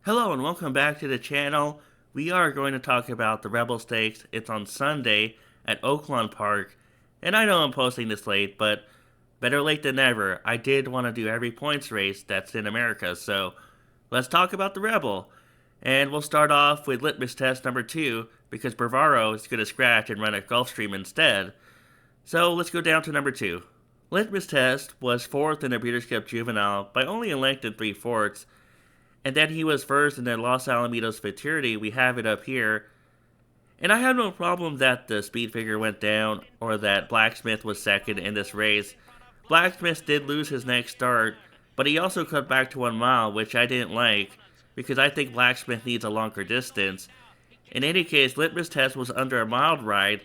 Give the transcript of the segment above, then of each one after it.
Hello and welcome back to the channel. We are going to talk about the Rebel Stakes. It's on Sunday at Oaklawn Park. And I know I'm posting this late, but better late than never. I did want to do every points race that's in America, so let's talk about the Rebel. And we'll start off with litmus test number 2, because Bravaro is going to scratch and run a Gulfstream instead. So let's go down to number 2. Litmus test was 4th in the Breeders' Cup Juvenile by only a length and 3/4. And then he was first in the Los Alamitos Futurity. We have it up here. And I have no problem that the speed figure went down or that Blacksmith was second in this race. Blacksmith did lose his next start, but he also cut back to 1 mile, which I didn't like because I think Blacksmith needs a longer distance. In any case, Litmus Test was under a mild ride,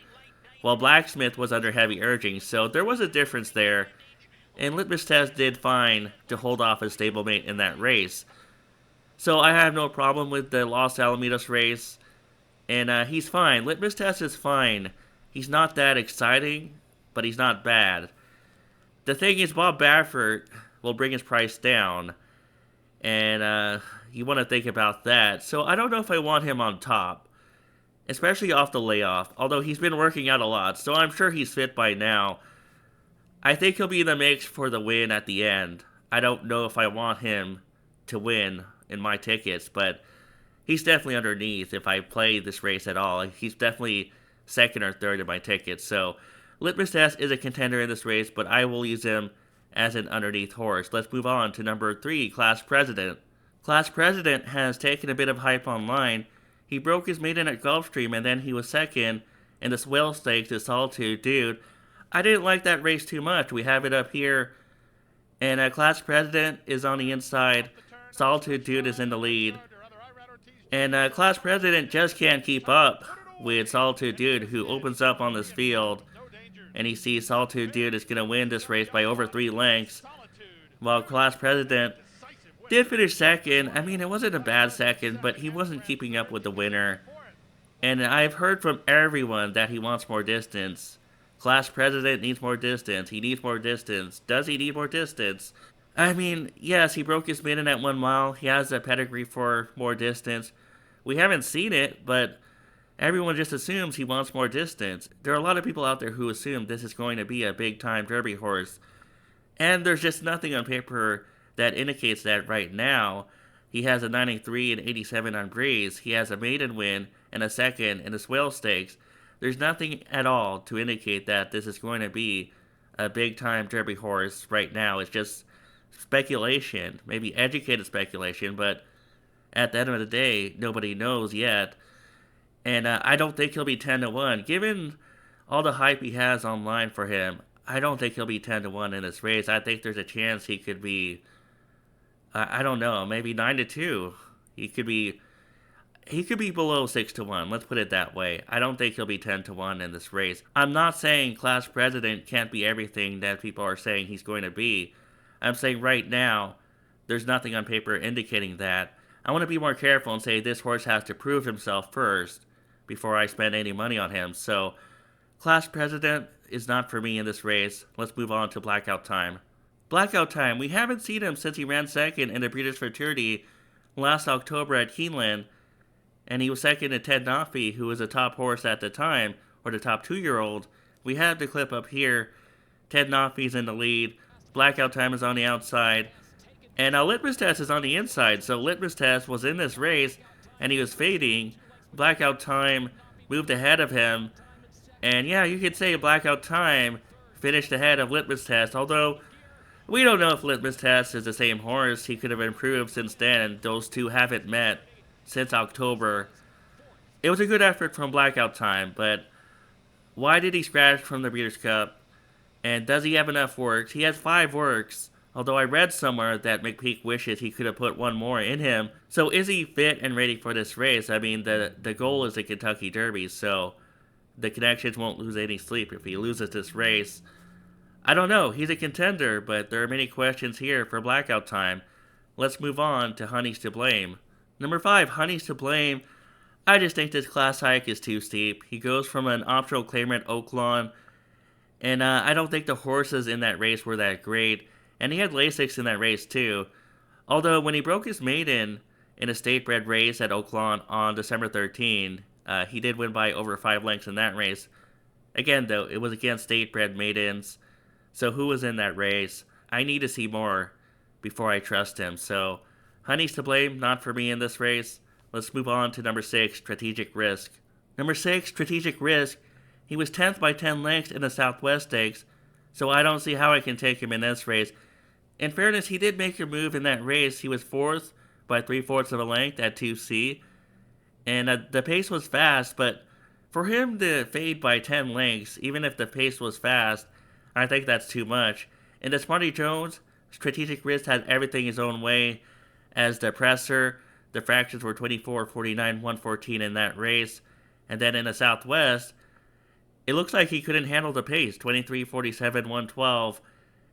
while Blacksmith was under heavy urging, so there was a difference there. And Litmus Test did fine to hold off his stablemate in that race. So I have no problem with the Los Alamitos race, and he's fine. Litmus Test is fine. He's not that exciting, but he's not bad. The thing is, Bob Baffert will bring his price down, and you want to think about that. So I don't know if I want him on top, especially off the layoff, although he's been working out a lot, so I'm sure he's fit by now. I think he'll be in the mix for the win at the end. I don't know if I want him to win in my tickets, but he's definitely underneath if I play this race at all. He's definitely second or third in my tickets. So Litmus Test is a contender in this race, but I will use him as an underneath horse. Let's move on to number 3, Class President. Class President has taken a bit of hype online. He broke his maiden at Gulfstream, and then he was second in the Swell Stakes to Solitude Dude. I didn't like that race too much. We have it up here, and Class President is on the inside. Solitude Dude is in the lead. And Class President just can't keep up with Solitude Dude, who opens up on this field. And he sees Solitude Dude is going to win this race by over 3 lengths. While Class President did finish second. I mean, it wasn't a bad second, but he wasn't keeping up with the winner. And I've heard from everyone that he wants more distance. Class President needs more distance. He needs more distance. Does he need more distance? I mean, yes, he broke his maiden at 1 mile. He has the pedigree for more distance. We haven't seen it, but everyone just assumes he wants more distance. There are a lot of people out there who assume this is going to be a big-time Derby horse. And there's just nothing on paper that indicates that right now. He has a 93 and 87 on Breeze. He has a maiden win and a second in the Swale Stakes. There's nothing at all to indicate that this is going to be a big-time Derby horse right now. It's just speculation, maybe educated speculation, but at the end of the day, nobody knows yet. And I don't think he'll be 10-1. Given all the hype he has online for him, I don't think he'll be 10-1 in this race. I think there's a chance he could be, I don't know, maybe 9-2. He could be below 6-1. Let's put it that way. I don't think he'll be 10-1 in this race. I'm not saying Class President can't be everything that people are saying he's going to be. I'm saying right now, there's nothing on paper indicating that. I want to be more careful and say this horse has to prove himself first before I spend any money on him. So, Class President is not for me in this race. Let's move on to Blackout Time. Blackout Time, we haven't seen him since he ran second in the Breeders' Futurity last October at Keeneland, and he was second to Ted Nafi, who was a top horse at the time, or the top 2-year-old. We have the clip up here. Ted Nafi's in the lead. Blackout Time is on the outside. And Litmus Test is on the inside. So Litmus Test was in this race, and he was fading. Blackout Time moved ahead of him. And yeah, you could say Blackout Time finished ahead of Litmus Test, although we don't know if Litmus Test is the same horse. He could have improved since then, and those two haven't met since October. It was a good effort from Blackout Time, but why did he scratch from the Breeders' Cup? And does he have enough works? He has 5 works, although I read somewhere that McPeak wishes he could have put 1 more in him. So is he fit and ready for this race? I mean, the goal is the Kentucky Derby, so the Connections won't lose any sleep if he loses this race. I don't know. He's a contender, but there are many questions here for Blackout Time. Let's move on to Honey's to Blame. Number 5, Honey's to Blame. I just think this class hike is too steep. He goes from an optional claimant Oaklawn, and I don't think the horses in that race were that great. And he had Lasix in that race too. Although when he broke his maiden in a state-bred race at Oaklawn on December 13. He did win by over 5 lengths in that race. Again, though, it was against state-bred maidens. So who was in that race? I need to see more before I trust him. So Honey's to blame, not for me in this race. Let's move on to number 6, Strategic Risk. Number 6, Strategic Risk. He was 10th by 10 lengths in the Southwest Stakes, so I don't see how I can take him in this race. In fairness, he did make a move in that race. He was 4th by 3/4 of a length at 2C, and the pace was fast, but for him to fade by 10 lengths, even if the pace was fast, I think that's too much. In the Smarty Jones, Strategic Risk had everything his own way. As the presser, the fractions were 24, 49, 114 in that race. And then in the Southwest, it looks like he couldn't handle the pace, 23, 47, 112,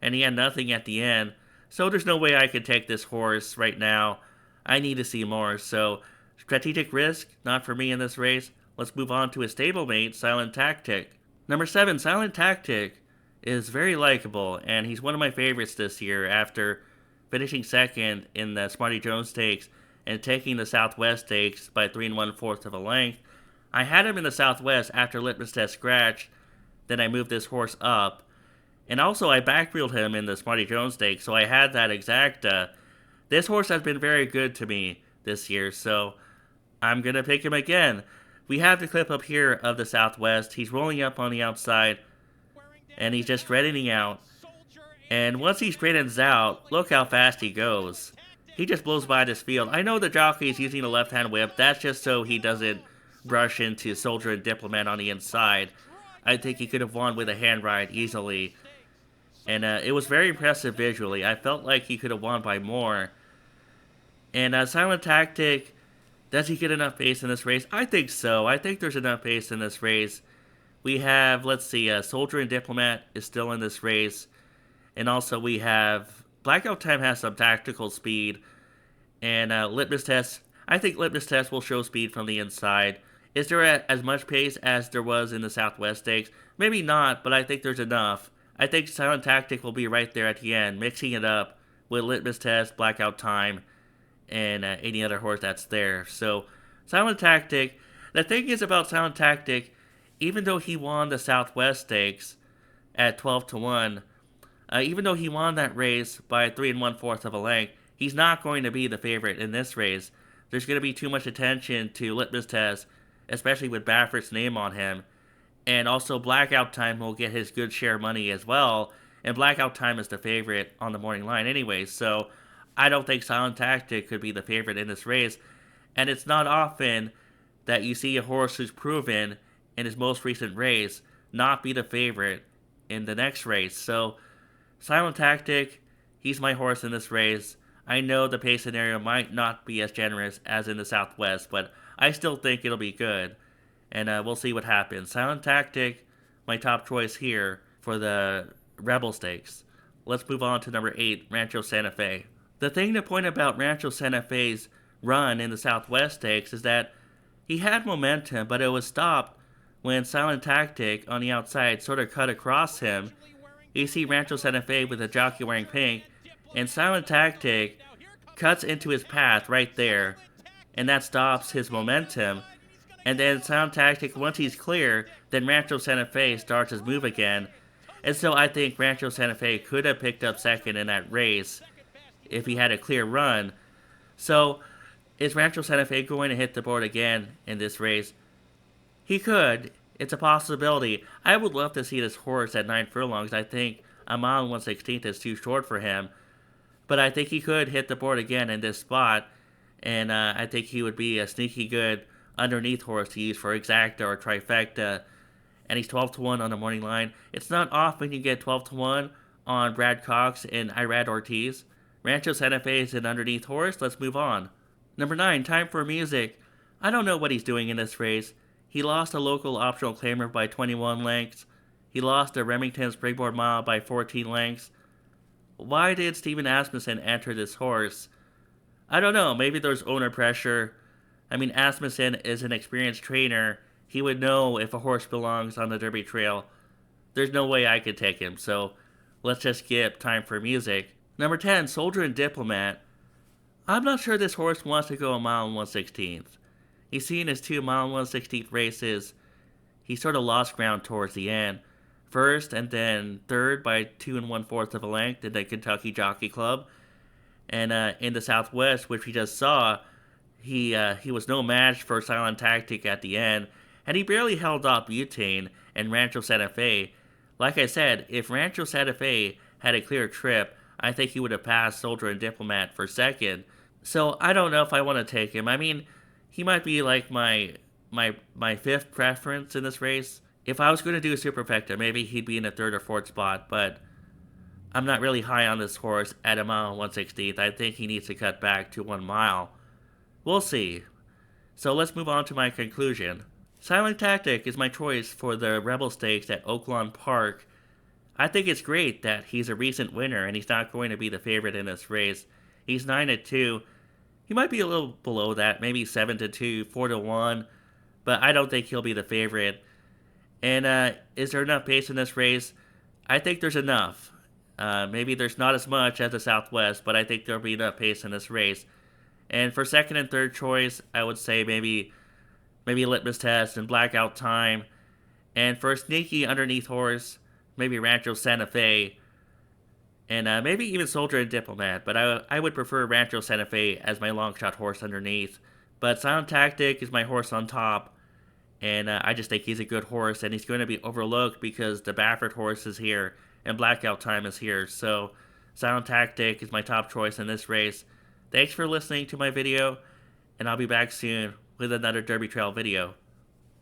and he had nothing at the end. So there's no way I could take this horse right now. I need to see more. So Strategic Risk, not for me in this race. Let's move on to his stablemate, Silent Tactic. Number 7, Silent Tactic is very likable, and he's one of my favorites this year after finishing second in the Smarty Jones Stakes and taking the Southwest Stakes by 3 1/4 of a length. I had him in the Southwest after Litmus Test Scratch, then I moved this horse up, and also I backreeled him in the Smarty Jones Stakes, so I had that exacta. This horse has been very good to me this year, so I'm going to pick him again. We have the clip up here of the Southwest. He's rolling up on the outside, and he's just straightening out. And once he straightens out, look how fast he goes. He just blows by this field. I know the jockey is using a left-hand whip. That's just so he doesn't brush into Soldier and Diplomat on the inside. I think he could have won with a hand ride easily. And it was very impressive visually. I felt like he could have won by more. And Silent Tactic, does he get enough pace in this race? I think so. I think there's enough pace in this race. We have, let's see, Soldier and Diplomat is still in this race. And also we have, Blackout Time has some tactical speed. And Litmus Test, I think Litmus Test will show speed from the inside. Is there as much pace as there was in the Southwest Stakes? Maybe not, but I think there's enough. I think Silent Tactic will be right there at the end, mixing it up with Litmus Test, Blackout Time, and any other horse that's there. So, Silent Tactic, the thing is about Silent Tactic, even though he won the Southwest Stakes at 12 to 1, even though he won that race by 3 1/4 of a length, he's not going to be the favorite in this race. There's going to be too much attention to Litmus Test, especially with Baffert's name on him. And also Blackout Time will get his good share of money as well. And Blackout Time is the favorite on the morning line anyway. So I don't think Silent Tactic could be the favorite in this race. And it's not often that you see a horse who's proven in his most recent race not be the favorite in the next race. So Silent Tactic, he's my horse in this race. I know the pace scenario might not be as generous as in the Southwest, but I still think it'll be good. And we'll see what happens. Silent Tactic, my top choice here for the Rebel Stakes. Let's move on to number 8, Rancho Santa Fe. The thing to point about Rancho Santa Fe's run in the Southwest Stakes is that he had momentum, but it was stopped when Silent Tactic on the outside sort of cut across him. You see Rancho Santa Fe with a jockey wearing pink, and Silent Tactic cuts into his path right there, and that stops his momentum. And then Silent Tactic, once he's clear, then Rancho Santa Fe starts his move again. And so I think Rancho Santa Fe could have picked up second in that race if he had a clear run. So, is Rancho Santa Fe going to hit the board again in this race? He could. It's a possibility. I would love to see this horse at 9 furlongs. I think a mile and 1/16 is too short for him. But I think he could hit the board again in this spot. And I think he would be a sneaky good underneath horse to use for exacta or trifecta. And he's 12 to 1 on the morning line. It's not often you get 12 to 1 on Brad Cox and Irad Ortiz. Rancho Santa Fe is an underneath horse. Let's move on. Number 9, Time for Music. I don't know what he's doing in this race. He lost a local optional claimer by 21 lengths. He lost a Remington Springboard Mile by 14 lengths. Why did Steven Asmussen enter this horse? I don't know. Maybe there's owner pressure. I mean, Asmussen is an experienced trainer. He would know if a horse belongs on the Derby Trail. There's no way I could take him, so let's just skip Time for Music. Number 10, Soldier and Diplomat. I'm not sure this horse wants to go a mile and 1/16th. He's seen his 2 mile and 1/16th races. He sort of lost ground towards the end. First and then third by 2 1/4 of a length in the Kentucky Jockey Club. And in the Southwest, which we just saw, he was no match for Silent Tactic at the end, and he barely held off Butane and Rancho Santa Fe. Like I said, if Rancho Santa Fe had a clear trip, I think he would have passed Soldier and Diplomat for second. So I don't know if I want to take him. I mean, he might be like my fifth preference in this race. If I was going to do a superfecta, maybe he'd be in the third or fourth spot, but I'm not really high on this horse at a mile and 1/16th. I think he needs to cut back to 1 mile. We'll see. So let's move on to my conclusion. Silent Tactic is my choice for the Rebel Stakes at Oaklawn Park. I think it's great that he's a recent winner and he's not going to be the favorite in this race. He's 9-2. He might be a little below that, maybe 7-2, 4-1, but I don't think he'll be the favorite. And is there enough pace in this race? I think there's enough. Maybe there's not as much as the Southwest, but I think there'll be enough pace in this race. And for second and third choice, I would say maybe Litmus Test and Blackout Time. And for a sneaky underneath horse, maybe Rancho Santa Fe. And maybe even Soldier and Diplomat, but I would prefer Rancho Santa Fe as my long shot horse underneath. But Silent Tactic is my horse on top, and I just think he's a good horse, and he's going to be overlooked because the Baffert horse is here, and Blackout Time is here. So Silent Tactic is my top choice in this race. Thanks for listening to my video, and I'll be back soon with another Derby Trail video.